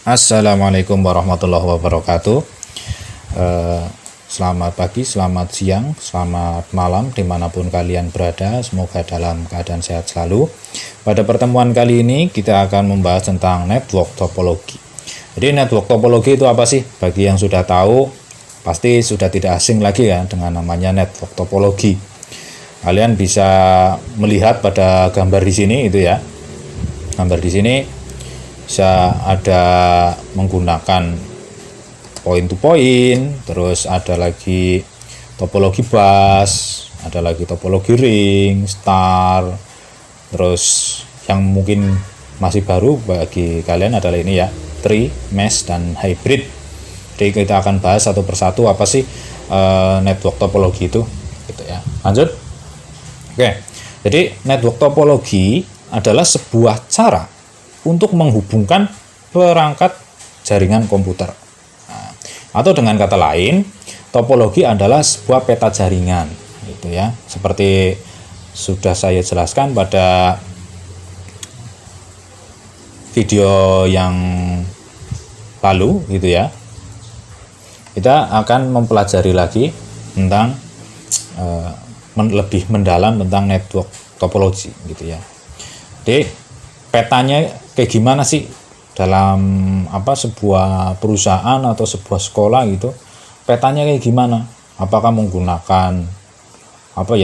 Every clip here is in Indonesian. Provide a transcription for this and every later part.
Assalamualaikum warahmatullahi wabarakatuh. Selamat pagi, selamat siang, selamat malam dimanapun kalian berada. Semoga dalam keadaan sehat selalu. Pada pertemuan kali ini kita akan membahas tentang network topologi. Jadi network topologi itu apa sih? Bagi yang sudah tahu pasti sudah tidak asing lagi ya dengan namanya network topologi. Kalian bisa melihat pada gambar di sini itu ya. Gambar di sini bisa ada menggunakan point to point, terus ada lagi topologi bus, ada lagi topologi ring, star, terus yang mungkin masih baru bagi kalian adalah ini ya, tree, mesh, dan hybrid. Jadi kita akan bahas satu persatu apa sih network topologi itu, gitu ya. Lanjut. Oke, jadi network topologi adalah sebuah cara untuk menghubungkan perangkat jaringan komputer. Nah, atau dengan kata lain, topologi adalah sebuah peta jaringan, gitu ya. Seperti sudah saya jelaskan pada video yang lalu, gitu ya. Kita akan mempelajari lagi tentang lebih mendalam tentang network topologi, gitu ya. Jadi petanya kayak gimana sih dalam sebuah perusahaan atau sebuah sekolah gitu, petanya kayak gimana, apakah menggunakan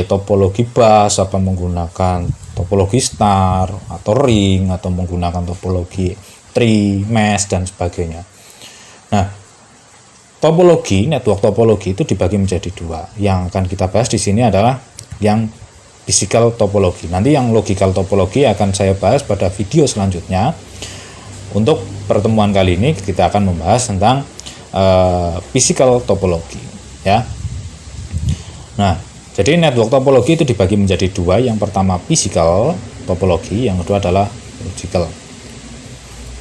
topologi bus, apa menggunakan topologi star atau ring, atau menggunakan topologi tree, mesh, dan sebagainya. Nah, network topologi itu dibagi menjadi dua. Yang akan kita bahas di sini adalah yang physical topologi. Nanti yang logical topologi akan saya bahas pada video selanjutnya. Untuk pertemuan kali ini kita akan membahas tentang physical topologi, ya. Nah, jadi network topologi itu dibagi menjadi dua. Yang pertama physical topologi, yang kedua adalah logical.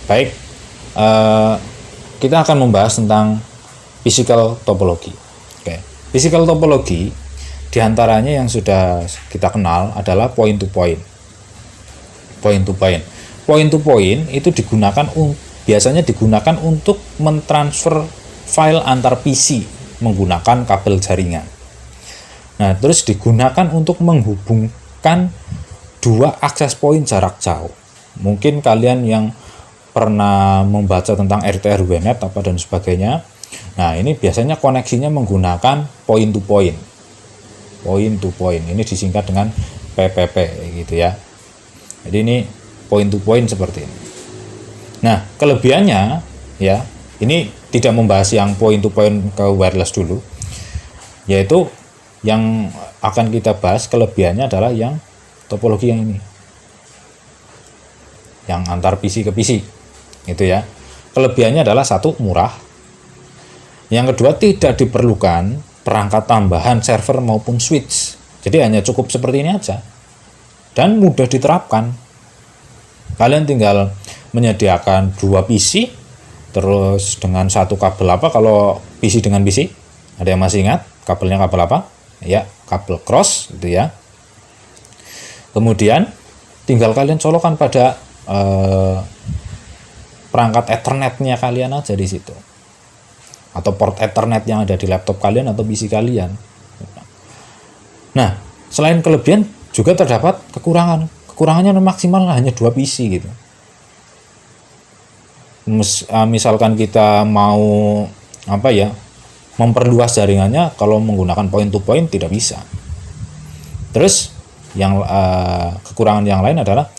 Baik, kita akan membahas tentang physical topologi. Oke, physical topologi diantaranya yang sudah kita kenal adalah point to point. Point to point. Point to point itu biasanya digunakan untuk mentransfer file antar PC menggunakan kabel jaringan. Nah, terus digunakan untuk menghubungkan dua akses point jarak jauh. Mungkin kalian yang pernah membaca tentang RT/RW-net dan sebagainya. Nah, ini biasanya koneksinya menggunakan point to point. Point to point ini disingkat dengan PPP gitu ya. Jadi ini point to point seperti ini. Nah, kelebihannya ya, ini tidak membahas yang point to point ke wireless dulu, yaitu yang akan kita bahas kelebihannya adalah yang topologi yang ini, yang antar PC ke PC gitu ya. Kelebihannya adalah satu, murah. Yang kedua, tidak diperlukan perangkat tambahan server maupun switch. Jadi hanya cukup seperti ini aja. Dan mudah diterapkan. Kalian tinggal menyediakan dua PC, terus dengan satu kabel kalau PC dengan PC. Ada yang masih ingat kabelnya kabel apa? Ya, kabel cross gitu ya. Kemudian tinggal kalian colokkan pada perangkat Ethernet-nya kalian aja di situ, atau port Ethernet yang ada di laptop kalian atau PC kalian. Nah, selain kelebihan juga terdapat kekurangan. Kekurangannya maksimal hanya 2 PC gitu. Misalkan kita mau memperluas jaringannya, kalau menggunakan point to point tidak bisa. Terus yang kekurangan yang lain adalah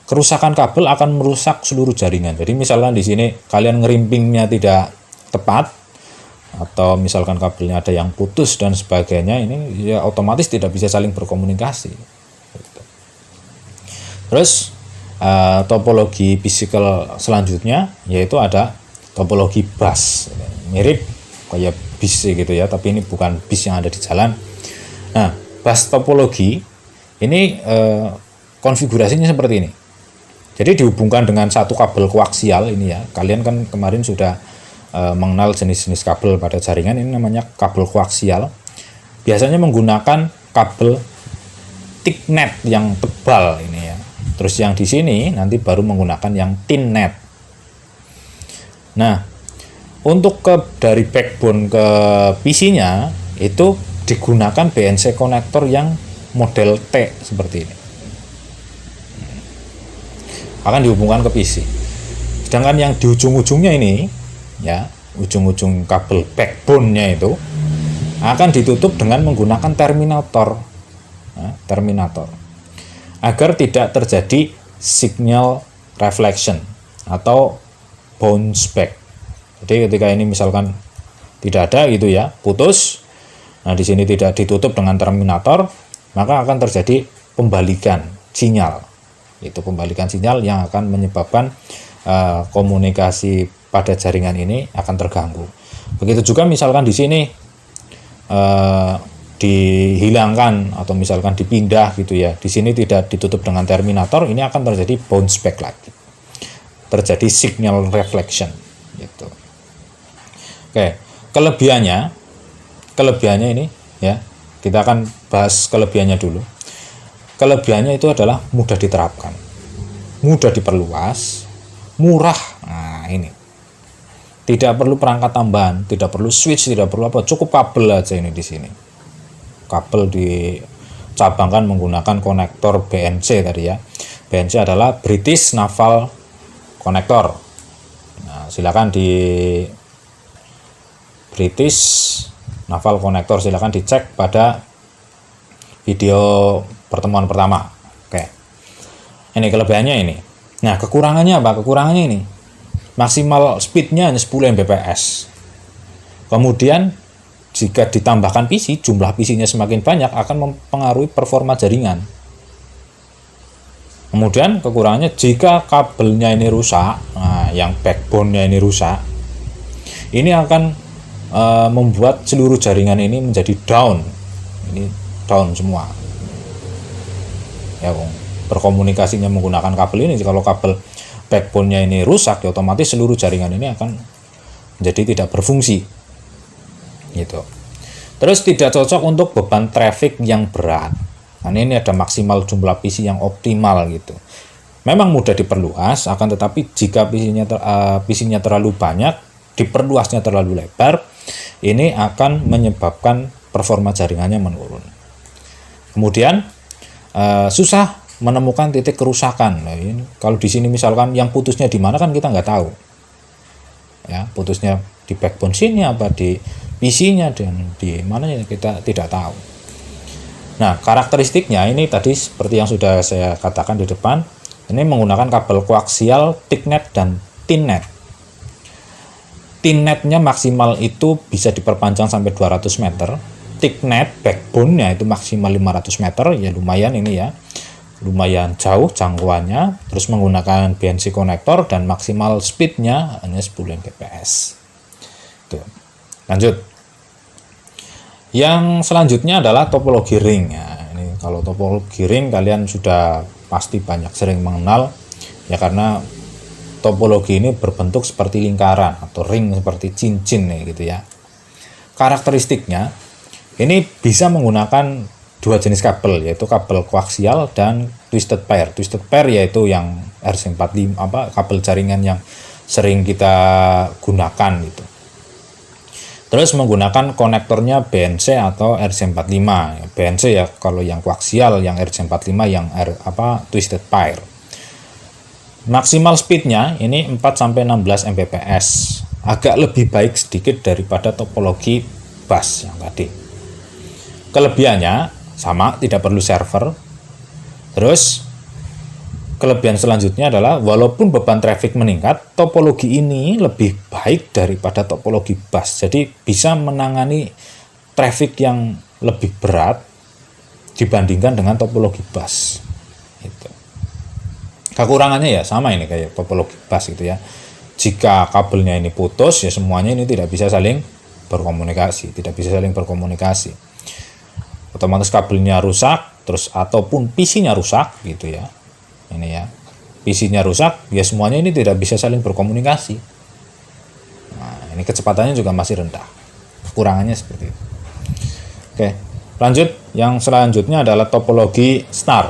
kerusakan kabel akan merusak seluruh jaringan. Jadi misalkan di sini kalian ngerimpingnya tidak tepat, atau misalkan kabelnya ada yang putus dan sebagainya, ini ya otomatis tidak bisa saling berkomunikasi. Terus topologi physical selanjutnya yaitu ada topologi bus, mirip kayak bis gitu ya, tapi ini bukan bis yang ada di jalan. Nah, bus topologi ini konfigurasinya seperti ini. Jadi dihubungkan dengan satu kabel koaksial ini ya. Kalian kan kemarin sudah mengenal jenis-jenis kabel pada jaringan, ini namanya kabel koaksial. Biasanya menggunakan kabel thick net yang tebal ini ya. Terus yang di sini nanti baru menggunakan yang thin net. Nah, untuk dari backbone ke PC-nya itu digunakan BNC konektor yang model T seperti ini. Akan dihubungkan ke PC. Sedangkan yang di ujung-ujungnya ini, ya, ujung-ujung kabel backbone-nya itu akan ditutup dengan menggunakan terminator. Nah, terminator. Agar tidak terjadi signal reflection atau bounce back. Jadi ketika ini misalkan tidak ada gitu ya, putus. Nah, di sini tidak ditutup dengan terminator, maka akan terjadi pembalikan sinyal. Itu pembalikan sinyal yang akan menyebabkan komunikasi pada jaringan ini akan terganggu. Begitu juga misalkan di sini dihilangkan atau misalkan dipindah gitu ya, di sini tidak ditutup dengan terminator, ini akan terjadi bounce back lagi, terjadi signal reflection gitu. Oke, kelebihannya ini ya, kita akan bahas kelebihannya dulu. Kelebihannya itu adalah mudah diterapkan, mudah diperluas, murah. Nah, ini tidak perlu perangkat tambahan, tidak perlu switch, tidak perlu apa, cukup kabel aja ini di sini. Kabel dicabangkan menggunakan konektor BNC tadi ya. BNC adalah British Naval Connector. Nah, silakan di British Naval Connector, silakan dicek pada video pertemuan pertama. Oke. Ini kelebihannya ini. Nah, kekurangannya apa? Kekurangannya ini. Maksimal speednya hanya 10 Mbps. Kemudian jika ditambahkan PC, jumlah PC-nya semakin banyak akan mempengaruhi performa jaringan. Kemudian kekurangannya jika kabelnya ini rusak, nah, yang backbone-nya ini rusak, ini akan membuat seluruh jaringan ini menjadi down. Ini down semua. Ya, berkomunikasinya menggunakan kabel ini, kalau kabel backbone-nya ini rusak, ya otomatis seluruh jaringan ini akan menjadi tidak berfungsi. Gitu. Terus tidak cocok untuk beban traffic yang berat. Nah, ini ada maksimal jumlah PC yang optimal gitu. Memang mudah diperluas, akan tetapi jika PC-nya terlalu banyak, diperluasnya terlalu lebar, ini akan menyebabkan performa jaringannya menurun. Kemudian susah menemukan titik kerusakan. Nah, ini kalau di sini misalkan yang putusnya di mana kan kita nggak tahu. Ya, putusnya di backbone sini apa di PC-nya dan di mananya kita tidak tahu. Nah, karakteristiknya ini tadi seperti yang sudah saya katakan di depan, ini menggunakan kabel koaksial, thicknet dan thinnet. Thinnetnya maksimal itu bisa diperpanjang sampai 200 meter. Thicknet backbone-nya itu maksimal 500 meter, ya lumayan ini ya. Lumayan jauh jangkauannya, terus menggunakan BNC konektor dan maksimal speednya hanya 10 Mbps. Tuh. Lanjut. Yang selanjutnya adalah topologi ring. Ya, ini kalau topologi ring kalian sudah pasti banyak sering mengenal ya, karena topologi ini berbentuk seperti lingkaran atau ring seperti cincin nih gitu ya. Karakteristiknya ini bisa menggunakan dua jenis kabel, yaitu kabel koaksial dan twisted pair. Twisted pair yaitu yang RJ45 kabel jaringan yang sering kita gunakan gitu. Terus menggunakan konektornya BNC atau RJ45. BNC ya kalau yang koaksial, yang RJ45 yang twisted pair. Maksimal speednya ini 4-16 Mbps. Agak lebih baik sedikit daripada topologi bus yang tadi. Kelebihannya sama, tidak perlu server. Terus kelebihan selanjutnya adalah walaupun beban traffic meningkat, topologi ini lebih baik daripada topologi bus. Jadi bisa menangani traffic yang lebih berat dibandingkan dengan topologi bus. Itu. Kekurangannya ya sama ini kayak topologi bus gitu ya. Jika kabelnya ini putus, ya semuanya ini tidak bisa saling berkomunikasi, Otomatis kabelnya rusak, terus ataupun PC-nya rusak gitu ya. Ini ya, PC-nya rusak, ya semuanya ini tidak bisa saling berkomunikasi. Nah, ini kecepatannya juga masih rendah. Kekurangannya seperti itu. Oke, lanjut. Yang selanjutnya adalah topologi star.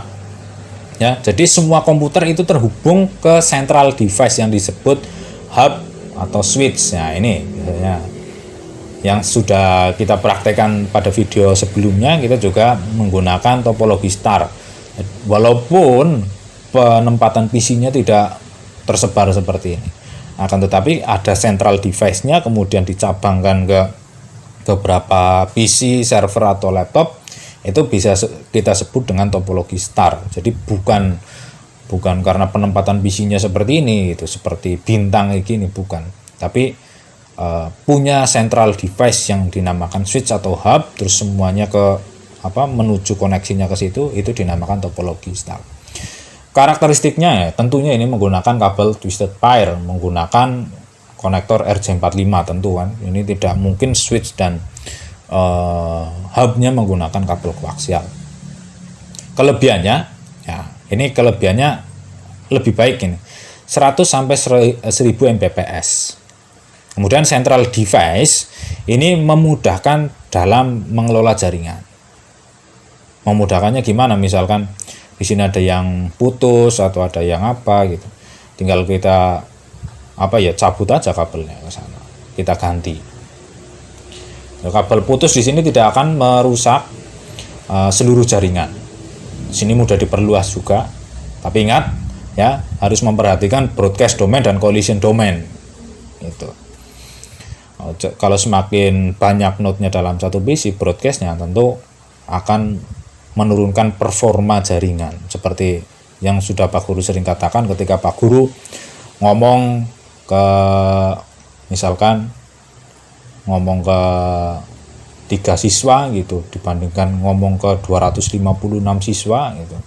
Ya, jadi semua komputer itu terhubung ke central device yang disebut hub atau switch. Nah, ini biasanya yang sudah kita praktekkan pada video sebelumnya, kita juga menggunakan topologi star. Walaupun penempatan PC-nya tidak tersebar seperti ini, akan tetapi ada central device-nya, kemudian dicabangkan ke beberapa PC, server atau laptop, itu bisa kita sebut dengan topologi star. Jadi bukan karena penempatan PC-nya seperti ini gitu, seperti bintang kayak gini, bukan, tapi punya central device yang dinamakan switch atau hub, terus semuanya menuju koneksinya ke situ, itu dinamakan topologi star. Karakteristiknya tentunya ini menggunakan kabel twisted pair, menggunakan konektor RJ45 tentu kan. Ini tidak mungkin switch dan hubnya menggunakan kabel koaksial. Kelebihannya, ya ini kelebihannya lebih baik ini, 100 sampai 1000 Mbps. Kemudian central device ini memudahkan dalam mengelola jaringan. Memudahkannya gimana? Misalkan di sini ada yang putus atau ada yang apa gitu, tinggal kita cabut aja kabelnya ke sana, kita ganti. Kabel putus di sini tidak akan merusak seluruh jaringan. Di sini mudah diperluas juga, tapi ingat ya, harus memperhatikan broadcast domain dan collision domain. Itu. Kalau semakin banyak node-nya dalam satu PC, broadcast-nya tentu akan menurunkan performa jaringan. Seperti yang sudah Pak Guru sering katakan, ketika Pak Guru ngomong ke 3 siswa gitu, dibandingkan ngomong ke 256 siswa gitu,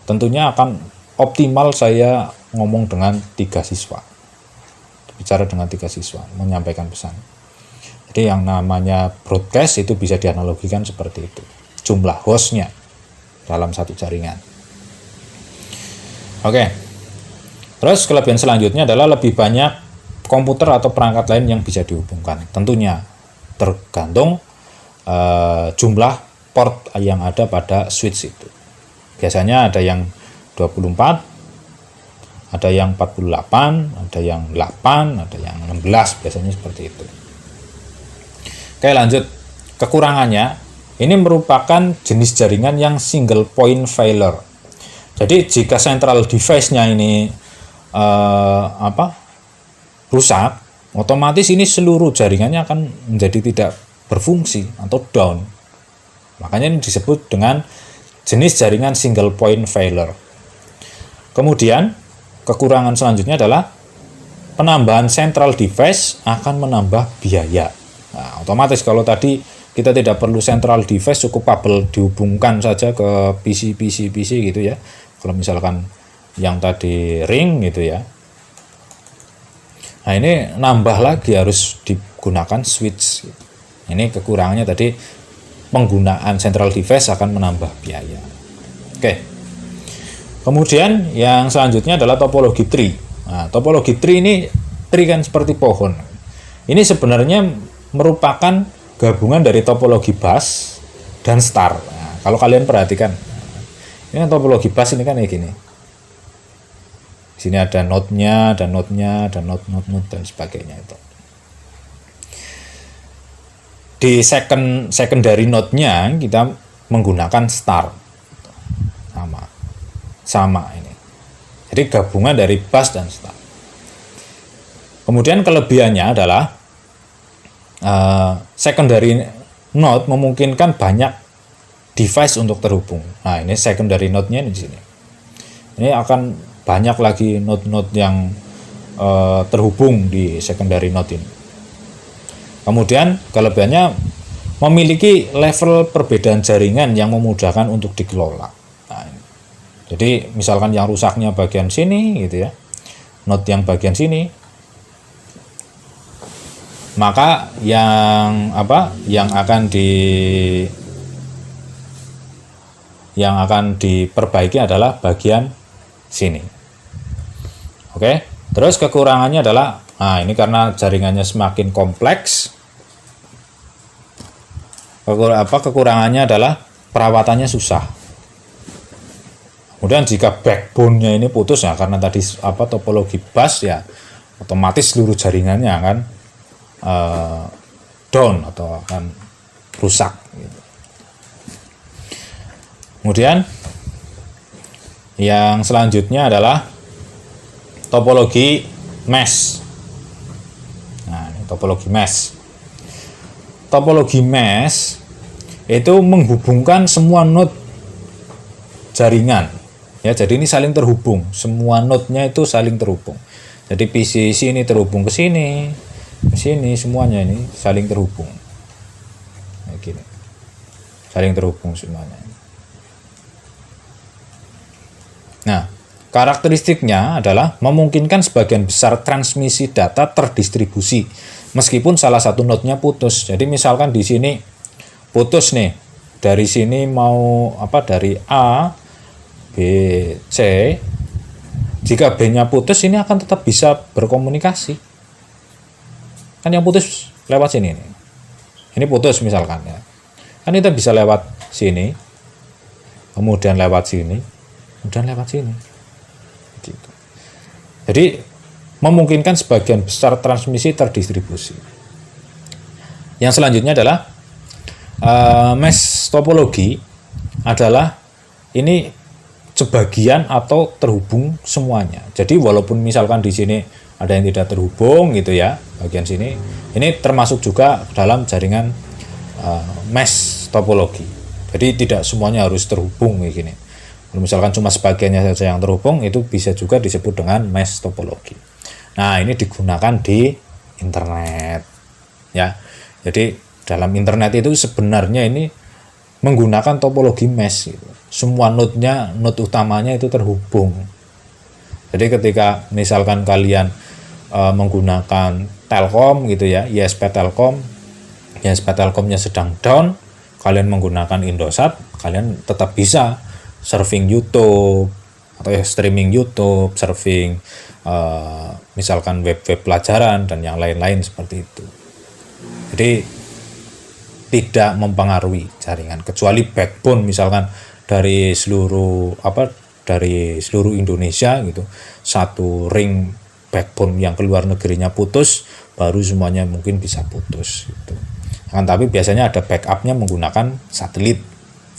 tentunya akan optimal saya ngomong dengan 3 siswa, bicara dengan 3 siswa, menyampaikan pesan. Jadi yang namanya broadcast itu bisa dianalogikan seperti itu, jumlah hostnya dalam satu jaringan. Oke, terus kelebihan selanjutnya adalah lebih banyak komputer atau perangkat lain yang bisa dihubungkan. Tentunya tergantung jumlah port yang ada pada switch itu. Biasanya ada yang 24, ada yang 48, ada yang 8, ada yang 16, biasanya seperti itu. Oke, lanjut. Kekurangannya, ini merupakan jenis jaringan yang single point failure. Jadi jika central device-nya ini rusak, otomatis ini seluruh jaringannya akan menjadi tidak berfungsi atau down. Makanya ini disebut dengan jenis jaringan single point failure. Kemudian kekurangan selanjutnya adalah penambahan central device akan menambah biaya. Nah, otomatis kalau tadi kita tidak perlu central device, cukup kabel dihubungkan saja ke PC gitu ya. Kalau misalkan yang tadi ring gitu ya. Nah, ini nambah lagi harus digunakan switch. Ini kekurangannya tadi, penggunaan central device akan menambah biaya. Oke. Kemudian yang selanjutnya adalah topologi tree. Nah, topologi tree ini, tree kan seperti pohon. Ini sebenarnya merupakan gabungan dari topologi bus dan star. Nah, kalau kalian perhatikan, ini kan topologi bus ini kan kayak gini. Di sini ada node-nya, dan node dan sebagainya itu. Di secondary node-nya kita menggunakan star. Sama ini. Jadi gabungan dari bus dan star. Kemudian kelebihannya adalah secondary node memungkinkan banyak device untuk terhubung. Nah, ini secondary node-nya di sini. Ini akan banyak lagi node-node yang terhubung di secondary node ini. Kemudian kelebihannya memiliki level perbedaan jaringan yang memudahkan untuk dikelola. Nah, jadi misalkan yang rusaknya bagian sini gitu ya, node yang bagian sini, maka yang akan diperbaiki adalah bagian sini. Oke, terus kekurangannya adalah, nah ini karena jaringannya semakin kompleks, kekurangannya adalah perawatannya susah. Kemudian jika backbone-nya ini putus ya, karena tadi topologi bus ya, otomatis seluruh jaringannya akan down atau akan rusak gitu. Kemudian yang selanjutnya adalah topologi mesh. Nah, ini topologi mesh. Topologi mesh itu menghubungkan semua node jaringan. Ya, jadi ini saling terhubung. Semua node-nya itu saling terhubung. Jadi PC sini terhubung ke sini, semuanya ini saling terhubung. Kayak gini. Saling terhubung semuanya. Nah, karakteristiknya adalah memungkinkan sebagian besar transmisi data terdistribusi meskipun salah satu node-nya putus. Jadi misalkan di sini putus nih, dari sini mau dari A, B, C. Jika B-nya putus, ini akan tetap bisa berkomunikasi. Kan yang putus lewat sini nih. Ini putus misalkan ya. Kan kita bisa lewat sini, kemudian lewat sini, kemudian lewat sini. Gitu. Jadi memungkinkan sebagian besar transmisi terdistribusi. Yang selanjutnya adalah mesh topologi adalah ini sebagian atau terhubung semuanya. Jadi walaupun misalkan di sini ada yang tidak terhubung gitu ya, bagian sini, ini termasuk juga dalam jaringan mesh topologi. Jadi tidak semuanya harus terhubung kayak gini. Kalau misalkan cuma sebagiannya saja yang terhubung, itu bisa juga disebut dengan mesh topologi. Nah, ini digunakan di internet ya. Jadi dalam internet itu sebenarnya ini menggunakan topologi mesh gitu. Semua node utamanya itu terhubung. Jadi ketika misalkan kalian menggunakan Telkom gitu ya, ISP Telkomnya sedang down, kalian menggunakan Indosat, kalian tetap bisa surfing YouTube atau streaming YouTube, surfing misalkan web-web pelajaran dan yang lain-lain seperti itu. Jadi tidak mempengaruhi jaringan, kecuali backbone misalkan dari seluruh Indonesia gitu, satu ring backbone yang keluar negerinya putus, baru semuanya mungkin bisa putus gitu. Tapi biasanya ada backupnya menggunakan satelit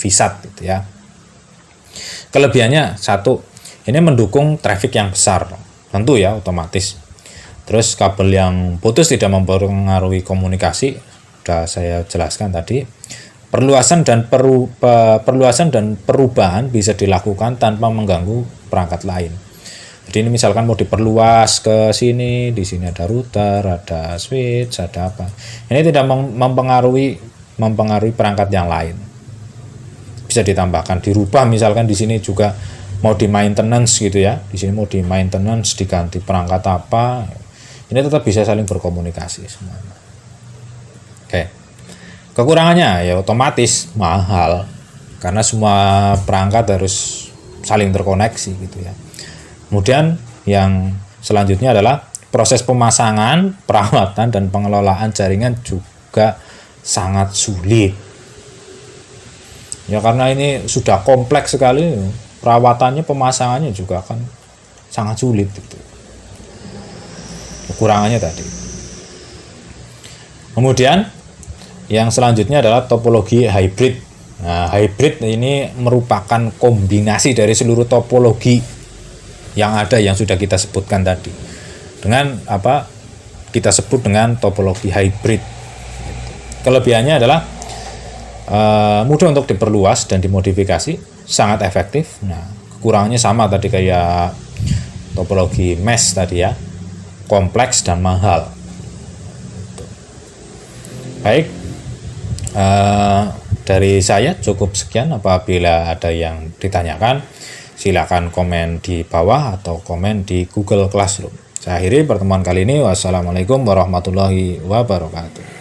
VSAT gitu ya. Kelebihannya satu, ini mendukung traffic yang besar, tentu ya otomatis. Terus kabel yang putus tidak mempengaruhi komunikasi, sudah saya jelaskan tadi. Perluasan dan perubahan bisa dilakukan tanpa mengganggu perangkat lain. Jadi ini misalkan mau diperluas ke sini, di sini ada router, ada switch, ada apa. Ini tidak mempengaruhi perangkat yang lain. Bisa ditambahkan, dirubah misalkan di sini juga mau di maintenance gitu ya. Di sini mau di maintenance diganti perangkat apa. Ini tetap bisa saling berkomunikasi semuanya. Oke. Kekurangannya ya otomatis mahal karena semua perangkat harus saling terkoneksi gitu ya. Kemudian yang selanjutnya adalah proses pemasangan, perawatan dan pengelolaan jaringan juga sangat sulit. Ya karena ini sudah kompleks sekali, perawatannya, pemasangannya juga akan sangat sulit gitu. Kekurangannya tadi. Kemudian yang selanjutnya adalah topologi hybrid. Nah, hybrid ini merupakan kombinasi dari seluruh topologi yang ada yang sudah kita sebutkan tadi. Dengan kita sebut dengan topologi hybrid. Kelebihannya adalah mudah untuk diperluas dan dimodifikasi, sangat efektif. Nah, kekurangannya sama tadi kayak topologi mesh tadi ya, kompleks dan mahal. Baik. Dari saya cukup sekian. Apabila ada yang ditanyakan, silakan komen di bawah atau komen di Google Classroom. Saya akhiri pertemuan kali ini. Wassalamualaikum warahmatullahi wabarakatuh.